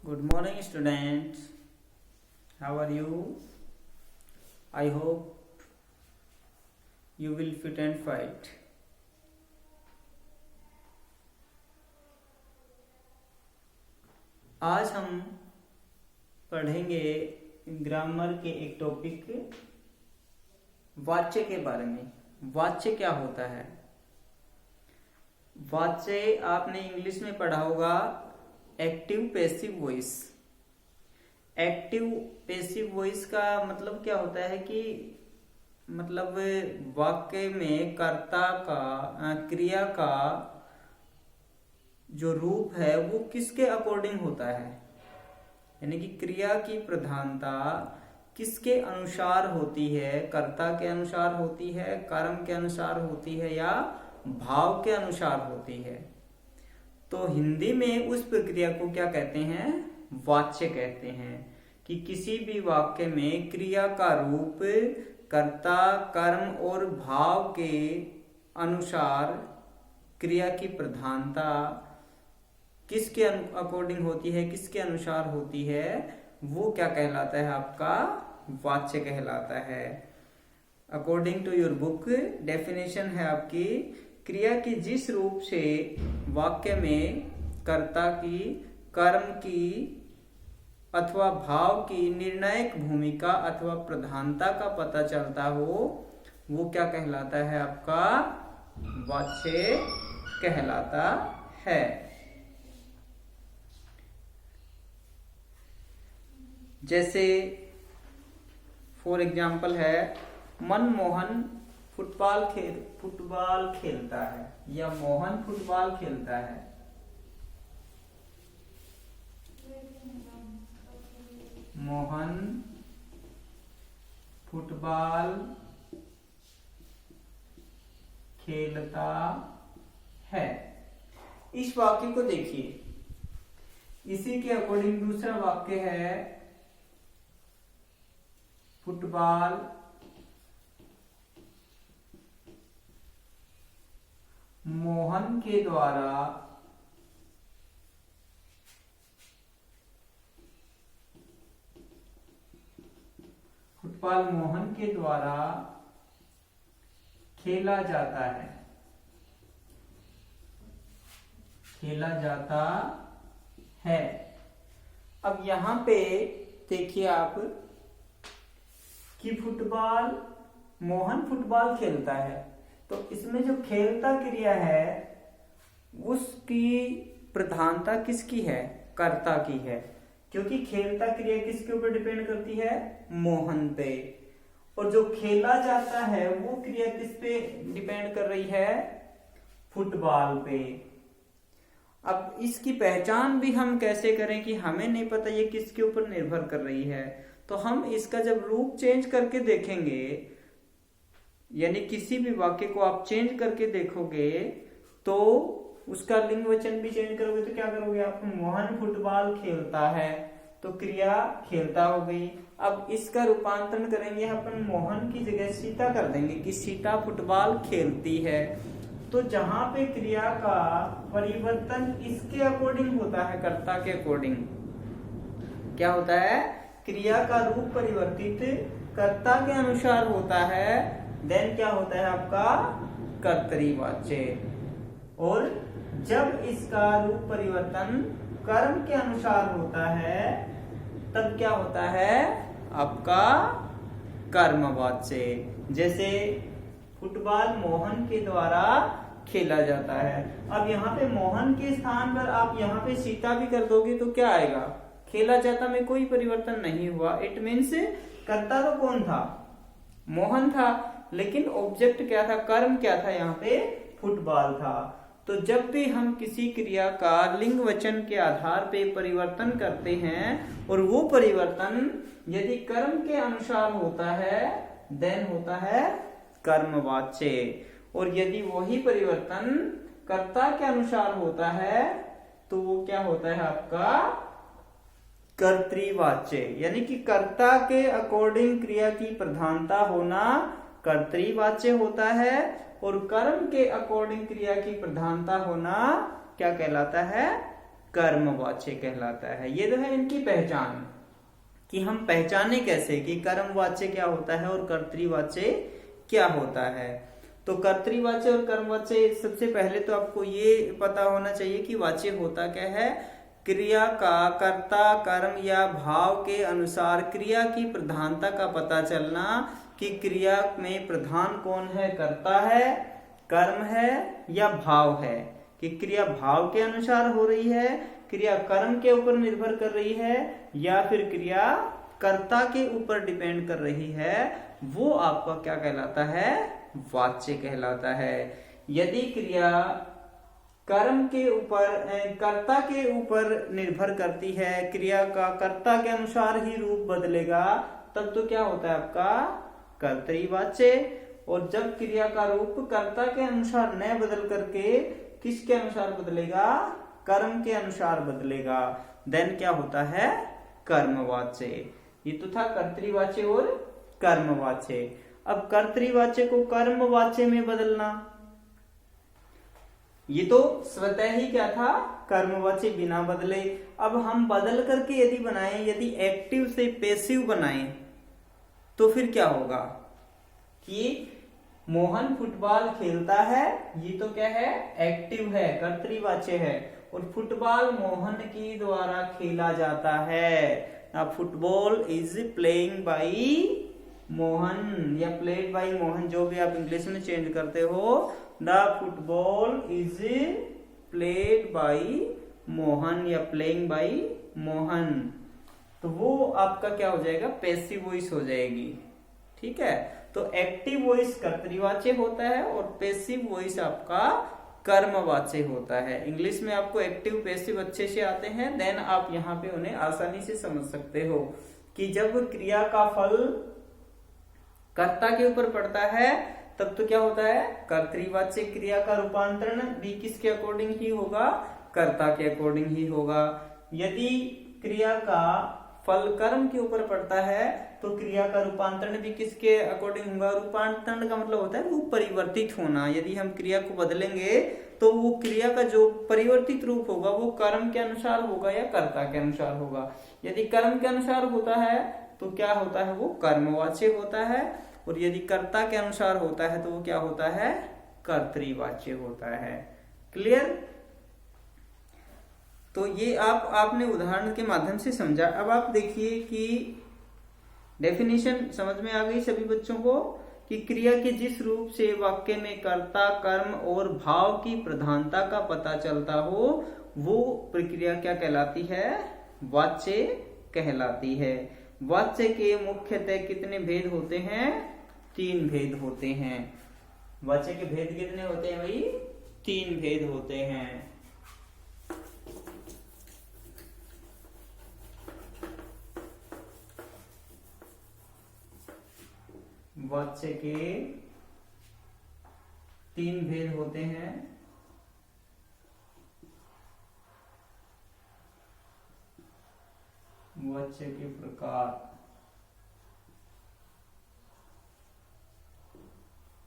Good morning, students. How are you? I hope you will fit and fight. आज हम पढ़ेंगे grammar के एक टॉपिक वाच्य के बारे में। वाच्य क्या होता है? वाच्य आपने इंग्लिश में पढ़ा होगा active passive voice. Active passive voice का मतलब क्या होता है कि मतलब वाक्य में कर्ता का क्रिया का जो रूप है वो किसके अकॉर्डिंग होता है, यानी कि क्रिया की प्रधानता किसके अनुसार होती है, कर्ता के अनुसार होती है, कर्म के अनुसार होती है या भाव के अनुसार होती है। तो हिंदी में उस प्रक्रिया को क्या कहते हैं? वाच्य कहते हैं कि किसी भी वाक्य में क्रिया का रूप कर्ता, कर्म और भाव के अनुसार क्रिया की प्रधानता किसके अकॉर्डिंग होती है, किसके अनुसार होती है, वो क्या कहलाता है? आपका वाच्य कहलाता है। According to your book definition है आपकी, क्रिया की जिस रूप से वाक्य में कर्ता की, कर्म की अथवा भाव की निर्णायक भूमिका अथवा प्रधानता का पता चलता हो, वो क्या कहलाता है? आपका वाच्य कहलाता है। जैसे फॉर एग्जाम्पल है, मनमोहन फुटबॉल खेलता है या मोहन फुटबॉल खेलता है। मोहन फुटबॉल खेलता है। इस वाक्य को देखिए, इसी के अकॉर्डिंग दूसरा वाक्य है, फुटबॉल मोहन के द्वारा खेला जाता है। अब यहां पे देखिए आप कि मोहन फुटबॉल खेलता है, तो इसमें जो खेलता क्रिया है उसकी प्रधानता किसकी है? कर्ता की है, क्योंकि खेलता क्रिया किसके ऊपर डिपेंड करती है? मोहन पे। और जो खेला जाता है वो क्रिया किस पे डिपेंड कर रही है? फुटबॉल पे। अब इसकी पहचान भी हम कैसे करें कि हमें नहीं पता ये किसके ऊपर निर्भर कर रही है? तो हम इसका जब रूप चेंज करके देखेंगे, यानी किसी भी वाक्य को आप चेंज करके देखोगे तो उसका लिंग वचन भी चेंज करोगे तो क्या करोगे आप? मोहन फुटबॉल खेलता है, तो क्रिया खेलता हो गई। अब इसका रूपांतरण करेंगे अपन, मोहन की जगह सीता कर देंगे कि सीता फुटबॉल खेलती है। तो जहां पे क्रिया का परिवर्तन इसके अकॉर्डिंग होता है, कर्ता के अकॉर्डिंग, क्या होता है? क्रिया का रूप परिवर्तित कर्ता के अनुसार होता है, देन क्या होता है? आपका कर्तरीवाच्य। और जब इसका रूप परिवर्तन कर्म के अनुसार होता है, तब क्या होता है? आपका कर्मवाच्य। जैसे फुटबॉल मोहन के द्वारा खेला जाता है। अब यहाँ पे मोहन के स्थान पर आप यहाँ पे सीता भी कर दोगे तो क्या आएगा? खेला जाता में कोई परिवर्तन नहीं हुआ। इट मीन्स कर्ता तो कौन था? मोहन था, लेकिन ऑब्जेक्ट क्या था? कर्म क्या था? यहाँ पे फुटबॉल था। तो जब भी हम किसी क्रिया का लिंग वचन के आधार पे परिवर्तन करते हैं और वो परिवर्तन यदि कर्म के अनुसार होता है, देन होता है कर्मवाच्य। और यदि वही परिवर्तन कर्ता के अनुसार होता है तो वो क्या होता है? आपका कर्तृवाच्य। यानी कि कर्ता के अकॉर्डिंग क्रिया की प्रधानता होना कर्तृवाच्य होता है और कर्म के अकॉर्डिंग क्रिया की प्रधानता होना क्या कहलाता है? कर्मवाच्य कहलाता है। ये तो है इनकी पहचान, कि हम पहचाने कैसे कि कर्मवाच्य क्या होता है और कर्तृवाच्य क्या होता है। तो कर्तृवाच्य और कर्मवाच्य, सबसे पहले तो आपको ये पता होना चाहिए कि वाच्य होता क्या है। क्रिया का कर्ता, कर्म या भाव के अनुसार क्रिया की प्रधानता का पता चलना कि क्रिया में प्रधान कौन है, कर्ता है, कर्म है या भाव है। कि क्रिया भाव के अनुसार हो रही है, क्रिया कर्म के ऊपर निर्भर कर रही है, या फिर क्रिया कर्ता के ऊपर डिपेंड कर रही है, वो आपका क्या कहलाता है, वाच्य कहलाता है। यदि क्रिया कर्म के ऊपर, कर्ता के ऊपर निर्भर करती है, क्रिया का कर्ता के अनुसार ही रूप बदलेगा, तब तो क्या होता है आपका कर्तृवाच्य। और जब क्रिया का रूप कर्ता के अनुसार न बदल करके किसके अनुसार बदलेगा, कर्म के अनुसार बदलेगा, देन क्या होता है कर्मवाच्य। ये तो था कर्तृवाच्य और कर्मवाच्य। अब कर्तृवाच्य को कर्मवाच्य में बदलना, ये तो स्वतः ही क्या था, कर्मवाच्य बिना बदले। अब हम बदल करके यदि बनाएं, यदि एक्टिव से पैसिव बनाएं, तो फिर क्या होगा कि मोहन फुटबॉल खेलता है, ये तो क्या है, एक्टिव है, कर्तृवाच्य है। और फुटबॉल मोहन की द्वारा खेला जाता है। Football is playing by Mohan या प्लेड बाई मोहन, जो भी आप इंग्लिश में चेंज करते हो। The football is played by Mohan या प्लेइंग बाई मोहन, तो वो आपका क्या हो जाएगा, पैसिव वॉइस हो जाएगी। ठीक है, तो एक्टिव वॉइस कर्तृवाच्य होता है और पैसिव वॉइस आपका कर्मवाच्य होता है। इंग्लिश में आपको एक्टिव पैसिव अच्छे से आते हैं, देन आप यहाँ पे उन्हें आसानी से समझ सकते हो कि जब क्रिया का फल कर्ता के ऊपर पड़ता है, तब तो क्या होता है, कर्तृवाच्य क्रिया का रूपांतरण भी किसके अकॉर्डिंग ही होगा, कर्ता के अकॉर्डिंग ही होगा। यदि क्रिया का फल कर्म के ऊपर पड़ता है, तो क्रिया का रूपांतरण भी किसके अकॉर्डिंग होगा। रूपांतरण का मतलब होता है वो परिवर्तित होना। यदि हम क्रिया को बदलेंगे, तो वो क्रिया का जो परिवर्तित रूप होगा वो कर्म के अनुसार होगा या कर्ता के अनुसार होगा। यदि कर्म के अनुसार होता है तो क्या होता है, वो कर्मवाच्य होता है, और यदि कर्ता के अनुसार होता है तो वो क्या होता है, कर्तृवाच्य होता है। क्लियर। तो ये आपने उदाहरण के माध्यम से समझा। अब आप देखिए कि डेफिनेशन समझ में आ गई सभी बच्चों को, कि क्रिया के जिस रूप से वाक्य में कर्ता, कर्म और भाव की प्रधानता का पता चलता हो, वो प्रक्रिया क्या कहलाती है, वाच्य कहलाती है। वाच्य के मुख्यतः कितने भेद होते हैं, 3 भेद होते हैं। वाच्य के भेद कितने होते हैं भाई, 3 भेद होते हैं। वाच्य के 3 भेद होते हैं। वाच्य के प्रकार।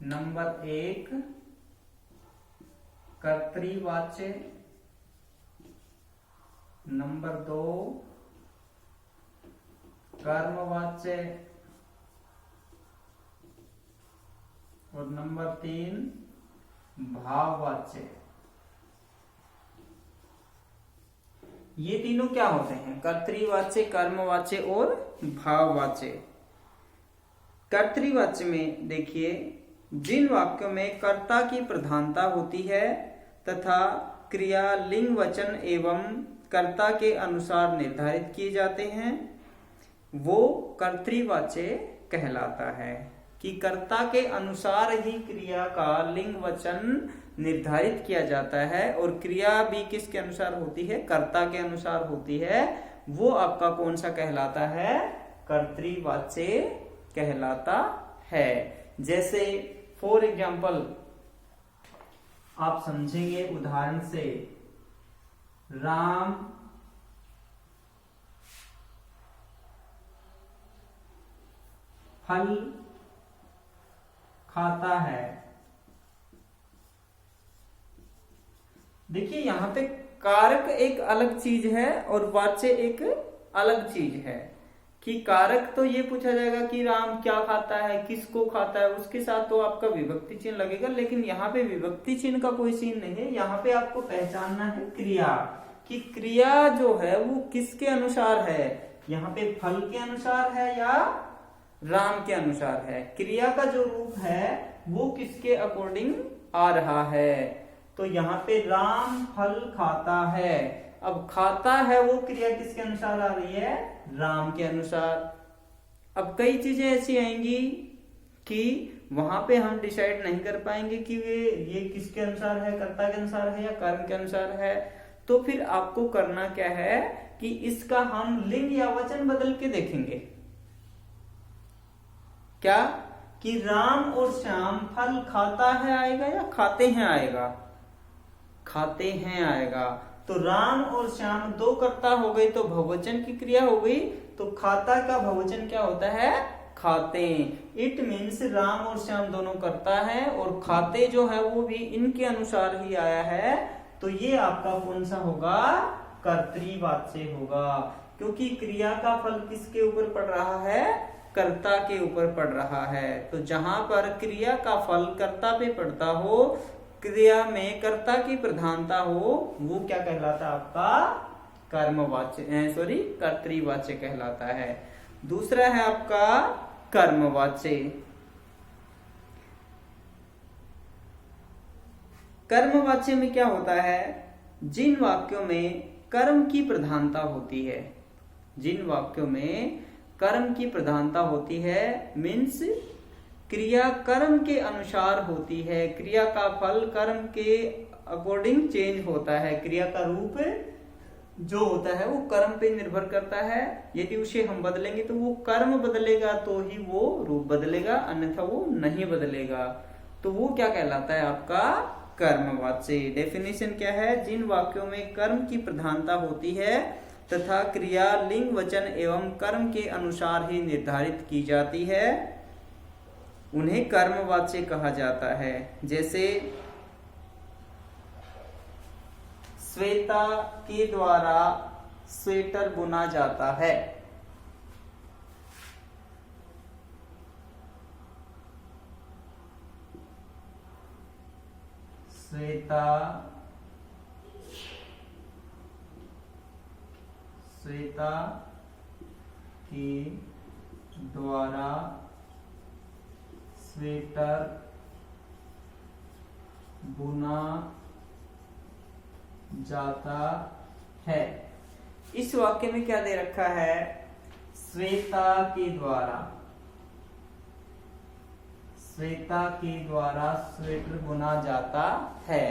नंबर 1 कर्तृवाच्य, नंबर 2 कर्मवाच्य, और नंबर 3 भाववाच्य। ये तीनों क्या होते हैं, कर्तृवाच्य, कर्मवाच्य और भाववाच्य। कर्तृवाच्य में देखिए, जिन वाक्यों में कर्ता की प्रधानता होती है तथा क्रिया लिंग वचन एवं कर्ता के अनुसार निर्धारित किए जाते हैं, वो कर्तृवाच्य कहलाता है। कि कर्ता के अनुसार ही क्रिया का लिंग वचन निर्धारित किया जाता है, और क्रिया भी किसके अनुसार होती है, कर्ता के अनुसार होती है, वो आपका कौन सा कहलाता है, कर्तृवाच्य कहलाता है। जैसे फॉर एग्जाम्पल आप समझेंगे उदाहरण से, राम फल खाता है। देखिए यहां पे कारक एक अलग चीज है और वाच्य एक अलग चीज है। कि कारक तो ये पूछा जाएगा कि राम क्या खाता है, किसको खाता है, उसके साथ तो आपका विभक्ति चिन्ह लगेगा। लेकिन यहाँ पे विभक्ति चिन्ह का कोई सीन नहीं है। यहाँ पे आपको पहचानना है क्रिया, कि क्रिया जो है वो किसके अनुसार है, यहाँ पे फल के अनुसार है या राम के अनुसार है। क्रिया का जो रूप है वो किसके अकॉर्डिंग आ रहा है। तो यहाँ पे राम फल खाता है। अब खाता है वो क्रिया किसके अनुसार आ रही है, राम के अनुसार। अब कई चीजें ऐसी आएंगी कि वहां पे हम डिसाइड नहीं कर पाएंगे कि ये किसके अनुसार है, कर्ता के अनुसार है या कर्म के अनुसार है। तो फिर आपको करना क्या है कि इसका हम लिंग या वचन बदल के देखेंगे। क्या कि राम और श्याम फल खाता है आएगा या खाते हैं आएगा, खाते हैं आएगा। तो राम और श्याम दो कर्ता हो गई तो बहुवचन की क्रिया हो गई। तो खाता का बहुवचन क्या होता है, खाते। इट मीन्स राम और श्याम दोनों कर्ता है और खाते जो है वो भी इनके अनुसार ही आया है। तो ये आपका कौन सा होगा, कर्तृवाच्य होगा। क्योंकि क्रिया का फल किसके ऊपर पड़ रहा है, कर्ता के ऊपर पड़ रहा है। तो जहां पर क्रिया का फल कर्ता पे पड़ता हो, क्रिया में कर्ता की प्रधानता हो, वो क्या कहलाता है आपका, कर्मवाच्य, सॉरी कर्तृवाच्य कहलाता है। दूसरा है आपका कर्मवाच्य। कर्मवाच्य में क्या होता है, जिन वाक्यों में कर्म की प्रधानता होती है, जिन वाक्यों में कर्म की प्रधानता होती है, मीन्स क्रिया कर्म के अनुसार होती है, क्रिया का फल कर्म के अकॉर्डिंग चेंज होता है, क्रिया का रूप जो होता है वो कर्म पे निर्भर करता है। यदि उसे हम बदलेंगे तो वो कर्म बदलेगा तो ही वो रूप बदलेगा, अन्यथा वो नहीं बदलेगा। तो वो क्या कहलाता है आपका कर्मवाच्य। डेफिनेशन क्या है, जिन वाक्यों में कर्म की प्रधानता होती है तथा क्रिया लिंग वचन एवं कर्म के अनुसार ही निर्धारित की जाती है, उन्हें कर्मवाच्य कहा जाता है। जैसे श्वेता के द्वारा स्वेटर बुना जाता है, श्वेता के द्वारा स्वेटर बुना जाता है। इस वाक्य में क्या दे रखा है, श्वेता के द्वारा, श्वेता के द्वारा स्वेटर बुना जाता है।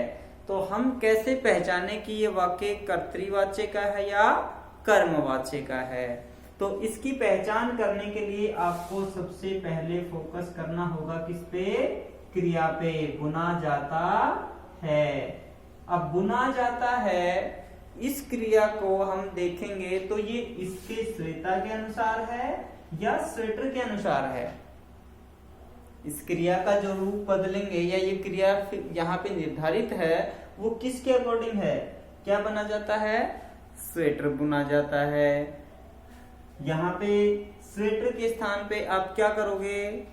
तो हम कैसे पहचाने कि ये वाक्य कर्तृवाच्य का है या कर्मवाच्य का है। तो इसकी पहचान करने के लिए आपको सबसे पहले फोकस करना होगा किस पे, क्रिया पे, बुना जाता है। अब बुना जाता है इस क्रिया को हम देखेंगे तो ये इसके श्वेता के अनुसार है या स्वेटर के अनुसार है। इस क्रिया का जो रूप बदलेंगे या ये क्रिया यहाँ पे निर्धारित है वो किसके अकॉर्डिंग है, क्या बना जाता है, स्वेटर बुना जाता है। यहाँ पे स्वेटर के स्थान पे आप क्या करोगे,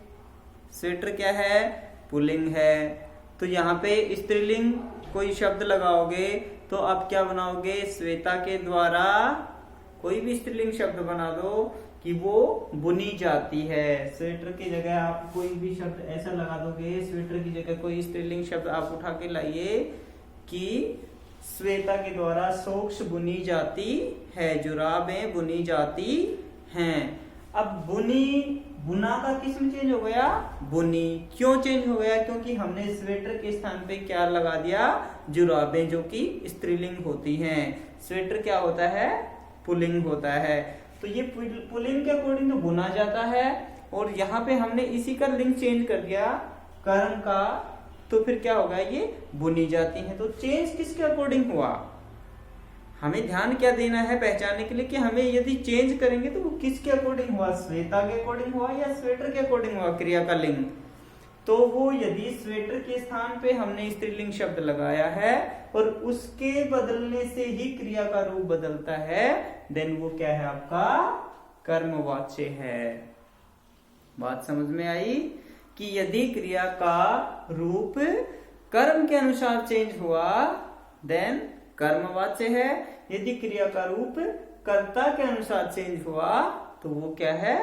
स्वेटर क्या है, पुल्लिंग है, तो यहाँ पे स्त्रीलिंग कोई शब्द लगाओगे तो आप क्या बनाओगे, श्वेता के द्वारा कोई भी स्त्रीलिंग शब्द बना दो कि वो बुनी जाती है। स्वेटर की जगह आप कोई भी शब्द ऐसा लगा दोगे, स्वेटर की जगह कोई स्त्रीलिंग शब्द आप उठा के लाइए कि श्वेता के द्वारा सॉक्स बुनी जाती है, जुराबें बुनी जाती हैं। अब बुनी, बुना का किस में चेंज हो गया, बुनी। क्यों चेंज हो गया, क्योंकि हमने स्वेटर के स्थान पे क्या लगा दिया, जुराबें, जो कि स्त्रीलिंग होती हैं। स्वेटर क्या होता है, पुल्लिंग होता है। तो ये पुल्लिंग के अकॉर्डिंग तो बुना जाता है और यहाँ पे हमने इसी का लिंग चेंज कर दिया कर्म का, तो फिर क्या होगा, ये बुनी जाती है। तो चेंज किसके अकॉर्डिंग हुआ, हमें ध्यान क्या देना है पहचानने के लिए कि हमें यदि चेंज करेंगे तो वो किसके अकॉर्डिंग हुआ, श्वेता के अकॉर्डिंग हुआ या स्वेटर के अकॉर्डिंग हुआ, क्रिया का लिंग। तो वो यदि स्वेटर के स्थान पे हमने स्त्रीलिंग शब्द लगाया है और उसके बदलने से ही क्रिया का रूप बदलता है, देन वो क्या है आपका कर्मवाच्य है। बात समझ में आई कि यदि क्रिया का रूप कर्म के अनुसार चेंज हुआ देन कर्मवाच्य है, यदि क्रिया का रूप कर्ता के अनुसार चेंज हुआ तो वो क्या है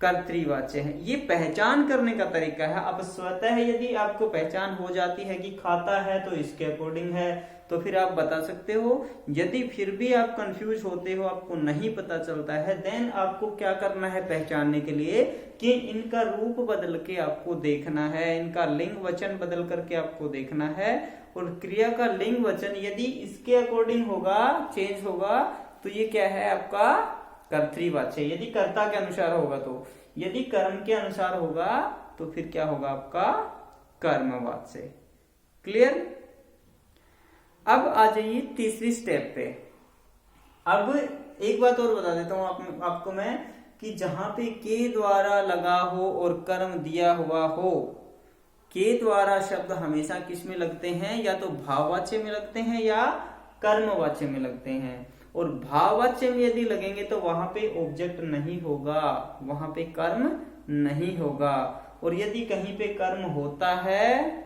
कर्तृवाच्य है। ये पहचान करने का तरीका है। अब स्वतः यदि आपको पहचान हो जाती है कि खाता है तो इसके अकॉर्डिंग है, तो फिर आप बता सकते हो। यदि फिर भी आप कंफ्यूज होते हो, आपको नहीं पता चलता है, देन आपको क्या करना है पहचानने के लिए कि इनका रूप बदल के आपको देखना है, इनका लिंग वचन बदल करके आपको देखना है। और क्रिया का लिंग वचन यदि इसके अकॉर्डिंग होगा, चेंज होगा, तो ये क्या है आपका कर्तृवाच्य। यदि कर्ता के अनुसार होगा तो, यदि कर्म के अनुसार होगा तो फिर क्या होगा आपका कर्मवाच्य। क्लियर। अब आ जाइए तीसरी स्टेप पे। अब एक बात और बता देता हूं आपको मैं कि जहां पे के द्वारा लगा हो और कर्म दिया हुआ हो, के द्वारा शब्द हमेशा किस में लगते हैं, या तो भाववाच्य में लगते हैं या कर्मवाच्य में लगते हैं। और भाववाच्य में यदि लगेंगे तो वहां पे ऑब्जेक्ट नहीं होगा, वहां पे कर्म नहीं होगा। और यदि कहीं पे कर्म होता है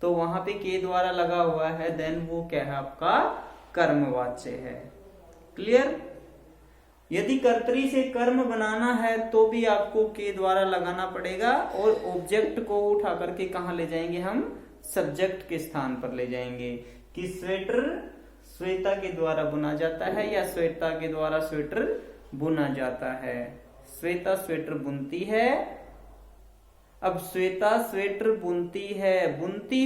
तो वहां पे के द्वारा लगा हुआ है, देन वो क्या है आपका कर्मवाच्य है। क्लियर। यदि कर्तरी से कर्म बनाना है तो भी आपको के द्वारा लगाना पड़ेगा और ऑब्जेक्ट को उठा करके कहां ले जाएंगे हम, सब्जेक्ट के स्थान पर ले जाएंगे कि स्वेटर श्वेता के द्वारा बुना जाता है या श्वेता के द्वारा स्वेटर बुना जाता है। श्वेता स्वेटर बुनती है। अब श्वेता स्वेटर बुनती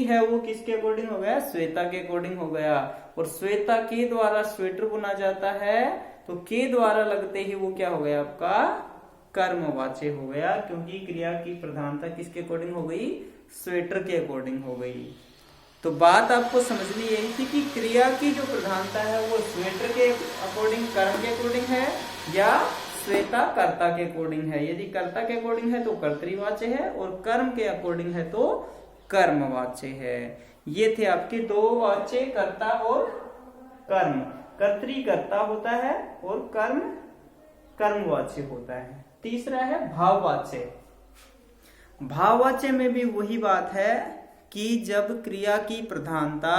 है वो किसके अकॉर्डिंग हो गया, श्वेता के अकॉर्डिंग हो गया। और श्वेता के द्वारा स्वेटर बुना जाता है तो के द्वारा लगते ही वो क्या हो गया आपका कर्मवाच्य हो गया, क्योंकि क्रिया की प्रधानता किसके अकॉर्डिंग हो गई, स्वेटर के अकॉर्डिंग हो गई। तो बात आपको समझनी यही थी कि क्रिया की जो प्रधानता है वो स्वेटर के अकॉर्डिंग, कर्म के अकॉर्डिंग है या श्वेता कर्ता के अकॉर्डिंग है। यदि कर्ता के अकॉर्डिंग है तो कर्तृवाच्य है और कर्म के अकॉर्डिंग है तो कर्मवाच्य है। ये थे आपके दो वाच्य, कर्ता और कर्म। कर्तरी कर्ता होता है और कर्म कर्मवाच्य होता है। तीसरा है भाववाच्य। भाववाच्य में भी वही बात है कि जब क्रिया की प्रधानता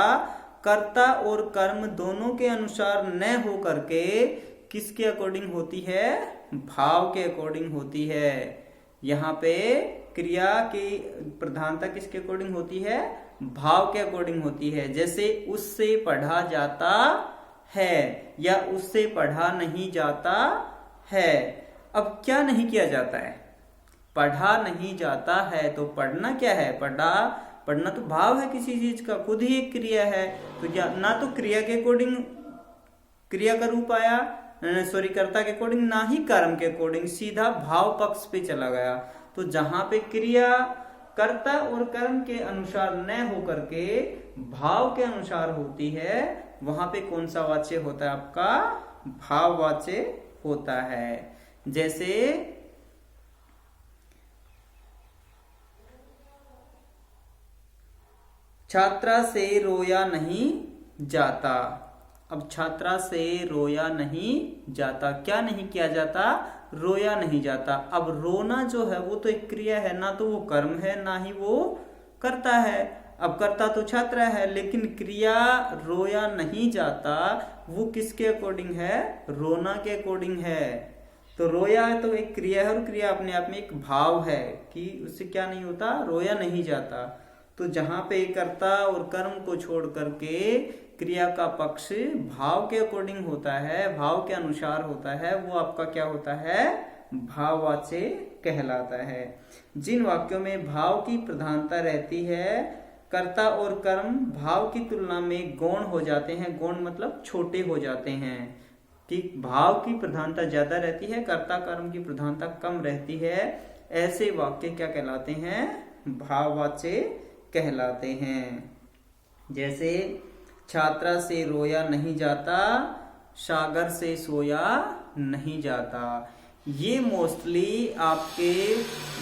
कर्ता और कर्म दोनों के अनुसार न हो करके किसके अकॉर्डिंग होती है, भाव के अकॉर्डिंग होती है। यहाँ पे क्रिया की प्रधानता किसके अकॉर्डिंग होती है, भाव के अकॉर्डिंग होती है। जैसे उससे पढ़ा जाता है या उससे पढ़ा नहीं जाता है। अब क्या नहीं किया जाता है, पढ़ा नहीं जाता है, तो पढ़ना क्या है, पढ़ना तो भाव है किसी चीज का, खुद ही एक क्रिया है। तो क्या ना तो क्रिया के अकॉर्डिंग क्रिया का रूप आया, कर्ता के अकॉर्डिंग, ना ही कर्म के अकॉर्डिंग, सीधा भाव पक्ष पे चला गया। तो जहां पे क्रिया कर्ता और कर्म के अनुसार न हो करके भाव के अनुसार होती है, वहां पे कौन सा वाच्य होता है आपका, भाववाच्य होता है। जैसे छात्रा से रोया नहीं जाता। अब छात्रा से रोया नहीं जाता, क्या नहीं किया जाता, रोया नहीं जाता। अब रोना जो है वो तो एक क्रिया है, ना तो वो कर्म है ना ही वो कर्ता है। अब कर्ता तो छात्रा है, लेकिन क्रिया रोया नहीं जाता वो किसके अकॉर्डिंग है, रोना के अकॉर्डिंग है। तो रोया है तो एक क्रिया है और क्रिया अपने आप में एक भाव है कि उससे क्या नहीं होता, रोया नहीं जाता। तो जहां पे कर्ता और कर्म को छोड़ करके क्रिया का पक्ष भाव के अकॉर्डिंग होता है, भाव के अनुसार होता है, वो आपका क्या होता है, भाववाच्य कहलाता है। जिन वाक्यों में भाव की प्रधानता रहती है, कर्ता और कर्म भाव की तुलना में गौण हो जाते हैं, गौण मतलब छोटे हो जाते हैं, कि भाव की प्रधानता ज्यादा रहती है, कर्ता कर्म की प्रधानता कम रहती है, ऐसे वाक्य क्या कहलाते हैं, भाववाच्य कहलाते हैं। जैसे छात्रा से रोया नहीं जाता, सागर से सोया नहीं जाता। ये मोस्टली आपके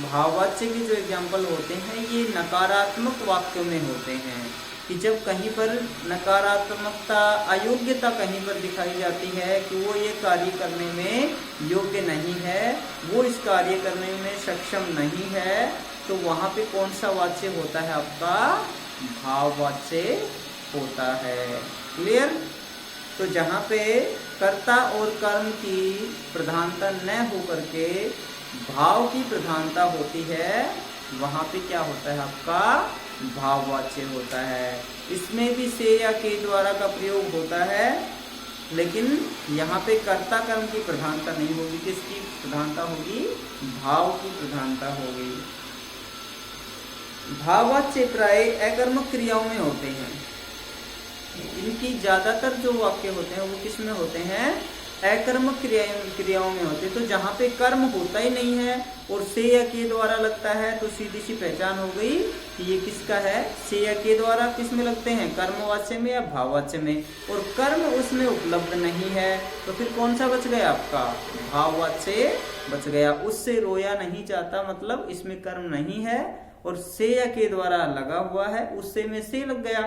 भाववाच्य के जो एग्जाम्पल होते हैं ये नकारात्मक वाक्यों में होते हैं, कि जब कहीं पर नकारात्मकता, अयोग्यता कहीं पर दिखाई जाती है कि वो ये कार्य करने में योग्य नहीं है, वो इस कार्य करने में सक्षम नहीं है, तो वहां पे कौन सा वाच्य होता है? आपका भाववाच्य होता है। क्लियर? तो जहां पे कर्ता और कर्म की प्रधानता न होकर के भाव की प्रधानता होती है, वहां पे क्या होता है? आपका भाववाच्य होता है। इसमें भी से या के द्वारा का प्रयोग होता है, लेकिन यहाँ पे कर्ता कर्म की प्रधानता नहीं होगी। किसकी प्रधानता होगी? भाव की प्रधानता होगी। भाववाच्य प्राय अकर्मक क्रियाओं में होते हैं। इनकी ज्यादातर जो वाक्य होते हैं वो किस में होते हैं? अकर्मक क्रियाओं में होते हैं। तो जहाँ पे कर्म होता ही नहीं है और से या के द्वारा लगता है, तो सीधी सी पहचान हो गई कि ये किसका है? से या के द्वारा किस में लगते हैं? कर्मवाच्य में या भाववाच्य में। और कर्म उसमें उपलब्ध नहीं है, तो फिर कौन सा बच गया? आपका भाववाच्य बच गया। उससे रोया नहीं जाता, मतलब इसमें कर्म नहीं है और से या के द्वारा लगा हुआ है, उससे में से लग गया,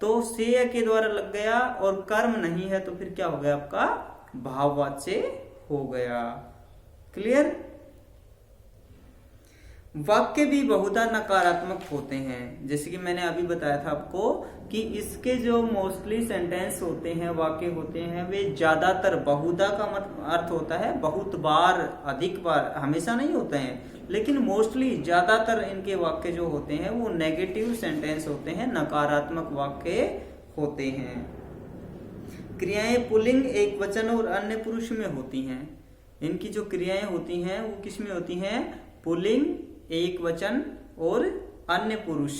तो से या के द्वारा लग गया और कर्म नहीं है, तो फिर क्या हो गया? आपका भाववाच्य हो गया। क्लियर? वाक्य भी बहुधा नकारात्मक होते हैं, जैसे कि मैंने अभी बताया था आपको कि इसके जो मोस्टली सेंटेंस होते हैं, वाक्य होते हैं, वे ज्यादातर, बहुधा का अर्थ होता है बहुत बार, अधिक बार, हमेशा नहीं होते हैं, लेकिन मोस्टली ज्यादातर इनके वाक्य जो होते हैं वो नेगेटिव सेंटेंस होते हैं, नकारात्मक वाक्य होते हैं। क्रियाएं पुल्लिंग, एक वचन और अन्य पुरुष में होती हैं। इनकी जो क्रियाएं होती हैं वो किस में होती हैं? पुल्लिंग, एक वचन और अन्य पुरुष।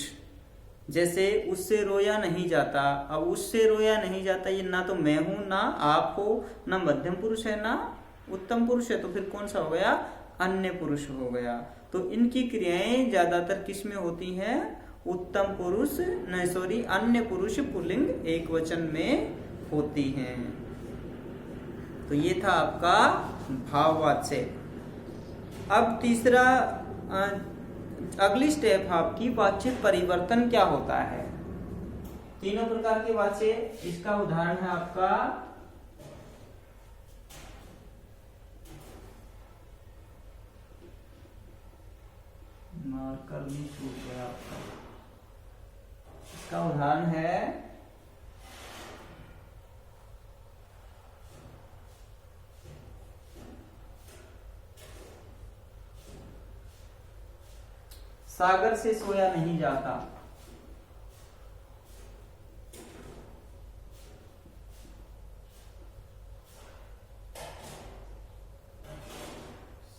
जैसे उससे रोया नहीं जाता। अब उससे रोया नहीं जाता, ये ना तो मैं हूं, ना आप हो, ना मध्यम पुरुष है, ना उत्तम पुरुष है, तो फिर कौन सा हो गया? अन्य पुरुष हो गया। तो इनकी क्रियाएं ज्यादातर किस में होती हैं? उत्तम पुरुष, नहीं सॉरी, अन्य पुरुष पुल्लिंग एक वचन में होती हैं। तो ये था आपका भाववाच्य। अब तीसरा, अगली स्टेप आपकी वाच्य परिवर्तन क्या होता है? तीनों प्रकार के वाच्य, इसका उदाहरण है आपका मार्कर भी छूट गया आपका। इसका उदाहरण है सागर से सोया नहीं जाता।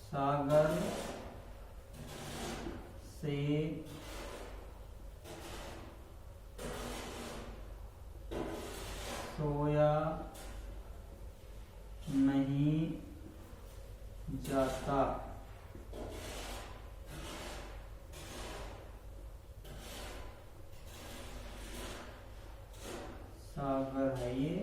सागर से सोया नहीं जाता। सागर है ये,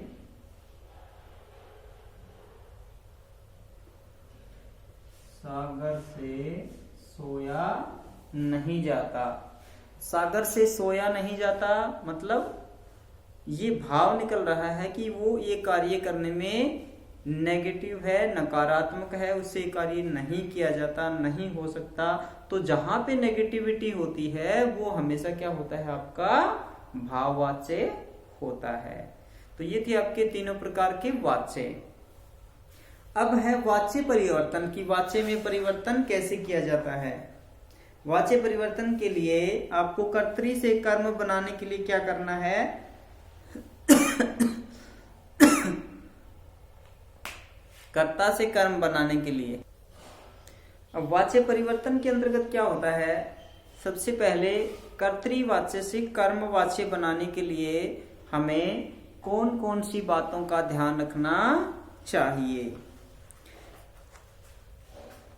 सागर से सोया नहीं जाता। सागर से सोया नहीं जाता मतलब ये भाव निकल रहा है कि वो ये कार्य करने में नेगेटिव है, नकारात्मक है, उससे कार्य नहीं किया जाता, नहीं हो सकता। तो जहां पे नेगेटिविटी होती है वो हमेशा क्या होता है? आपका भाववाच्य होता है। तो ये थी आपके तीनों प्रकार के वाच्य। अब है वाच्य परिवर्तन की वाच्य में परिवर्तन कैसे किया जाता है। वाच्य परिवर्तन के लिए आपको कर्तरी से कर्म बनाने के लिए क्या करना है? कर्ता से कर्म बनाने के लिए। अब वाच्य परिवर्तन के अंतर्गत क्या होता है? सबसे पहले कर्तृवाच्य से कर्मवाच्य बनाने के लिए हमें कौन कौन सी बातों का ध्यान रखना चाहिए?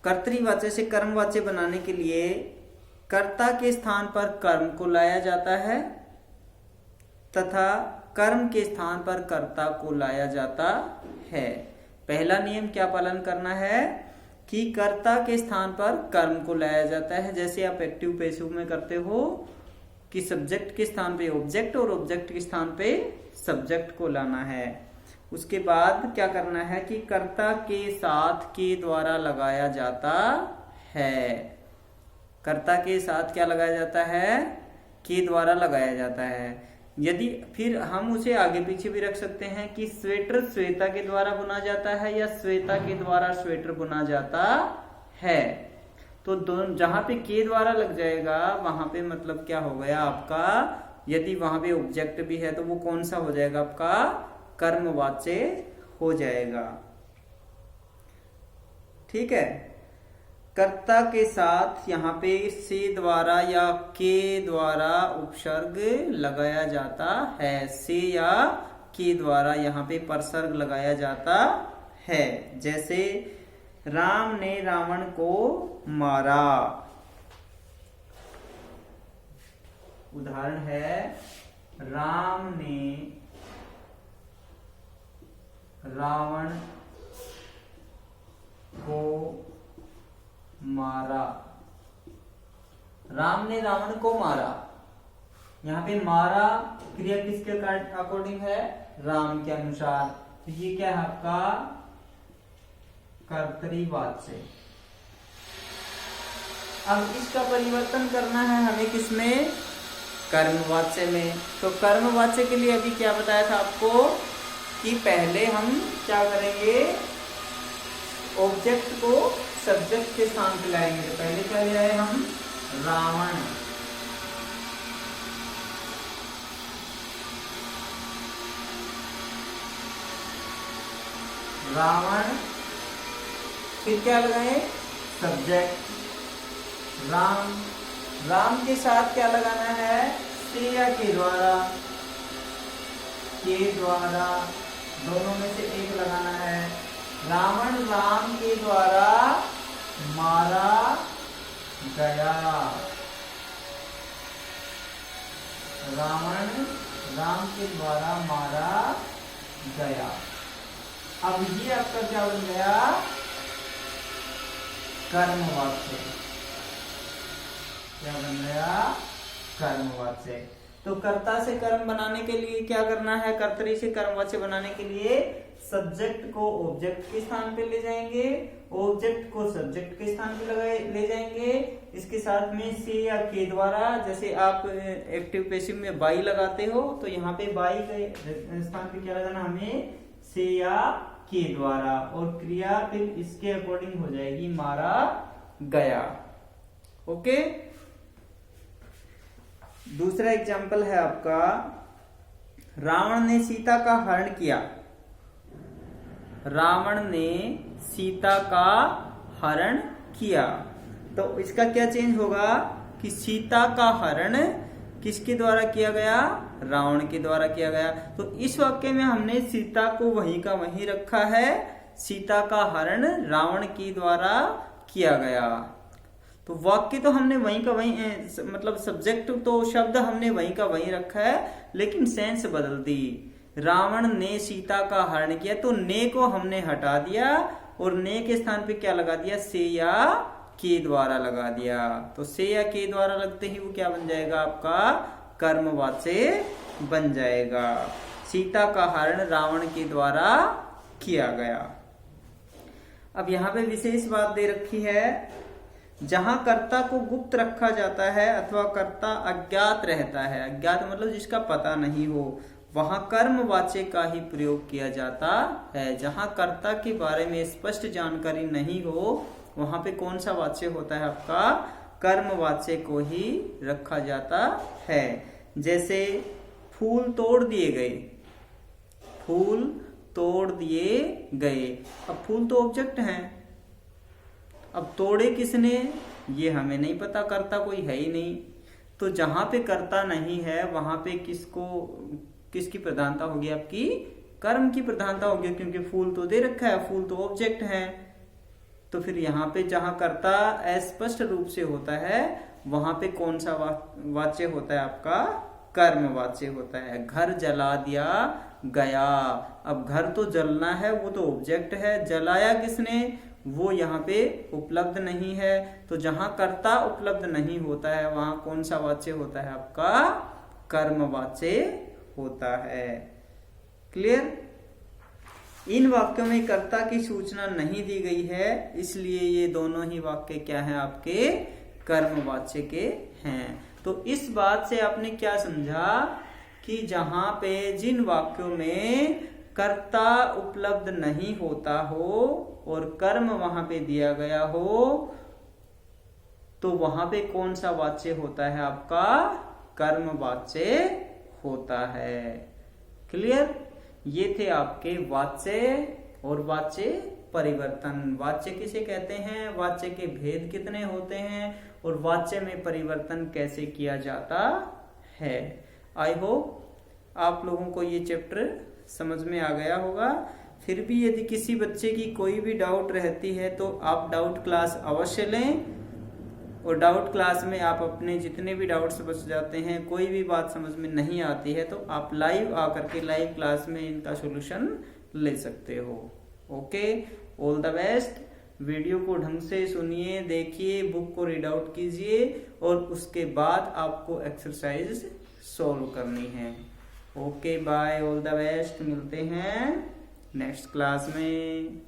कर्तृवाच्य से कर्मवाच्य बनाने के लिए कर्ता के स्थान पर कर्म को लाया जाता है तथा कर्म के स्थान पर कर्ता को लाया जाता है। पहला नियम क्या पालन करना है? कि कर्ता के स्थान पर कर्म को लाया जाता है, जैसे आप एक्टिव पैसिव में करते हो कि सब्जेक्ट के स्थान पे ऑब्जेक्ट और ऑब्जेक्ट के स्थान पे सब्जेक्ट को लाना है। उसके बाद क्या करना है कि कर्ता के साथ के द्वारा लगाया जाता है। कर्ता के साथ क्या लगाया जाता है? के द्वारा लगाया जाता है। यदि फिर हम उसे आगे पीछे भी रख सकते हैं कि स्वेटर श्वेता के द्वारा बुना जाता है या श्वेता के द्वारा स्वेटर बुना जाता है। तो दोनों जहां पे के द्वारा लग जाएगा वहां पे मतलब क्या हो गया आपका, यदि वहां पे ऑब्जेक्ट भी है तो वो कौन सा हो जाएगा आपका? कर्मवाच्य हो जाएगा। ठीक है। कर्ता के साथ यहाँ पे से द्वारा या के द्वारा उपसर्ग लगाया जाता है। से या के द्वारा यहाँ पे परसर्ग लगाया जाता है। जैसे राम ने रावण को मारा। उदाहरण है राम ने रावण को मारा। राम ने रावण को मारा। यहाँ पे मारा क्रिया किसके अकॉर्डिंग है? राम के अनुसार। तो ये क्या है आपका? कर्तरीवाच्य। अब इसका परिवर्तन करना है हमें किसमें? कर्मवाच्य में। तो कर्मवाच्य के लिए अभी क्या बताया था आपको कि पहले हम क्या करेंगे? ऑब्जेक्ट को सब्जेक्ट के स्थान पे लाएंगे। तो पहले क्या ले आए हम? रावण। रावण फिर क्या लगाए? सब्जेक्ट राम। राम के साथ क्या लगाना है? से या के द्वारा। के द्वारा दोनों में से एक लगाना है। रावण राम के द्वारा मारा गया। रावण राम के द्वारा मारा गया। अब ये आपका क्या बन गया? कर्मवाच्य। क्या बन गया? कर्मवाच्य। तो कर्ता से कर्म बनाने के लिए क्या करना है? कर्तरी से कर्मवाच्य बनाने के लिए सब्जेक्ट को ऑब्जेक्ट के स्थान पे ले जाएंगे, ऑब्जेक्ट को सब्जेक्ट के स्थान पे ले जाएंगे। इसके साथ में से या के द्वारा, जैसे आप एक्टिव पैसिव में बाई लगाते हो तो यहाँ पे बाई के स्थान पे क्या लगाना हमें? से या के द्वारा। और क्रिया फिर इसके अकॉर्डिंग हो जाएगी मारा गया। ओके। दूसरा एग्जाम्पल है आपका, रावण ने सीता का हरण किया। रावण ने सीता का हरण किया। तो इसका क्या चेंज होगा कि सीता का हरण किसके द्वारा किया गया? रावण के द्वारा किया गया। तो इस वाक्य में हमने सीता को वहीं का वहीं रखा है। सीता का हरण रावण के द्वारा किया गया। तो वाक्य तो हमने वहीं का वहीं मतलब सब्जेक्ट तो शब्द हमने वहीं का वहीं रखा है, लेकिन सेंस बदल दी। रावण ने सीता का हरण किया तो ने को हमने हटा दिया और ने के स्थान पे क्या लगा दिया? से या के द्वारा लगा दिया। तो से या के द्वारा लगते ही वो क्या बन जाएगा? आपका कर्मवाच्य बन जाएगा। सीता का हरण रावण के द्वारा किया गया। अब यहाँ पे विशेष बात दे रखी है, जहां कर्ता को गुप्त रखा जाता है अथवा कर्ता अज्ञात रहता है, अज्ञात मतलब जिसका पता नहीं हो, वहां कर्मवाच्य का ही प्रयोग किया जाता है। जहां कर्ता के बारे में स्पष्ट जानकारी नहीं हो वहां पे कौन सा वाच्य होता है? आपका कर्मवाच्य को ही रखा जाता है। जैसे फूल तोड़ दिए गए। फूल तोड़ दिए गए। अब फूल तो ऑब्जेक्ट हैं। अब तोड़े किसने ये हमें नहीं पता, कर्ता कोई है ही नहीं। तो जहां पे कर्ता नहीं है वहां पे किसकी प्रधानता होगी? आपकी कर्म की प्रधानता होगी, क्योंकि फूल तो दे रखा है, फूल तो ऑब्जेक्ट है। तो फिर यहाँ पे जहां कर्ता अस्पष्ट रूप से होता है वहां पे कौन सा वाच्य होता है? आपका कर्मवाच्य होता है। घर जला दिया गया। अब घर तो जलना है, वो तो ऑब्जेक्ट है। जलाया किसने? वो यहाँ पे उपलब्ध नहीं है। तो जहां कर्ता उपलब्ध नहीं होता है वहां कौन सा वाच्य होता है? आपका कर्मवाच्य होता है। क्लियर? इन वाक्यों में कर्ता की सूचना नहीं दी गई है, इसलिए ये दोनों ही वाक्य क्या हैं? आपके कर्मवाच्य के हैं। तो इस बात से आपने क्या समझा कि जहां पे जिन वाक्यों में कर्ता उपलब्ध नहीं होता हो और कर्म वहां पे दिया गया हो, तो वहां पे कौन सा वाच्य होता है? आपका कर्मवाच्य होता है। क्लियर? ये थे आपके वाच्य और वाच्य परिवर्तन। वाच्य किसे कहते हैं, वाच्य के भेद कितने होते हैं और वाच्य में परिवर्तन कैसे किया जाता है। आई होप आप लोगों को ये चैप्टर समझ में आ गया होगा। फिर भी यदि किसी बच्चे की कोई भी डाउट रहती है तो आप डाउट क्लास अवश्य लें, और डाउट क्लास में आप अपने जितने भी डाउट्स बच जाते हैं, कोई भी बात समझ में नहीं आती है, तो आप लाइव आकर के लाइव क्लास में इनका सॉल्यूशन ले सकते हो। Okay, all the best. Video को ढंग से सुनिए, देखिए, बुक को रीड आउट कीजिए और उसके बाद आपको एक्सरसाइज सॉल्व करनी है। Okay, bye, all the best. मिलते हैं नेक्स्ट क्लास में।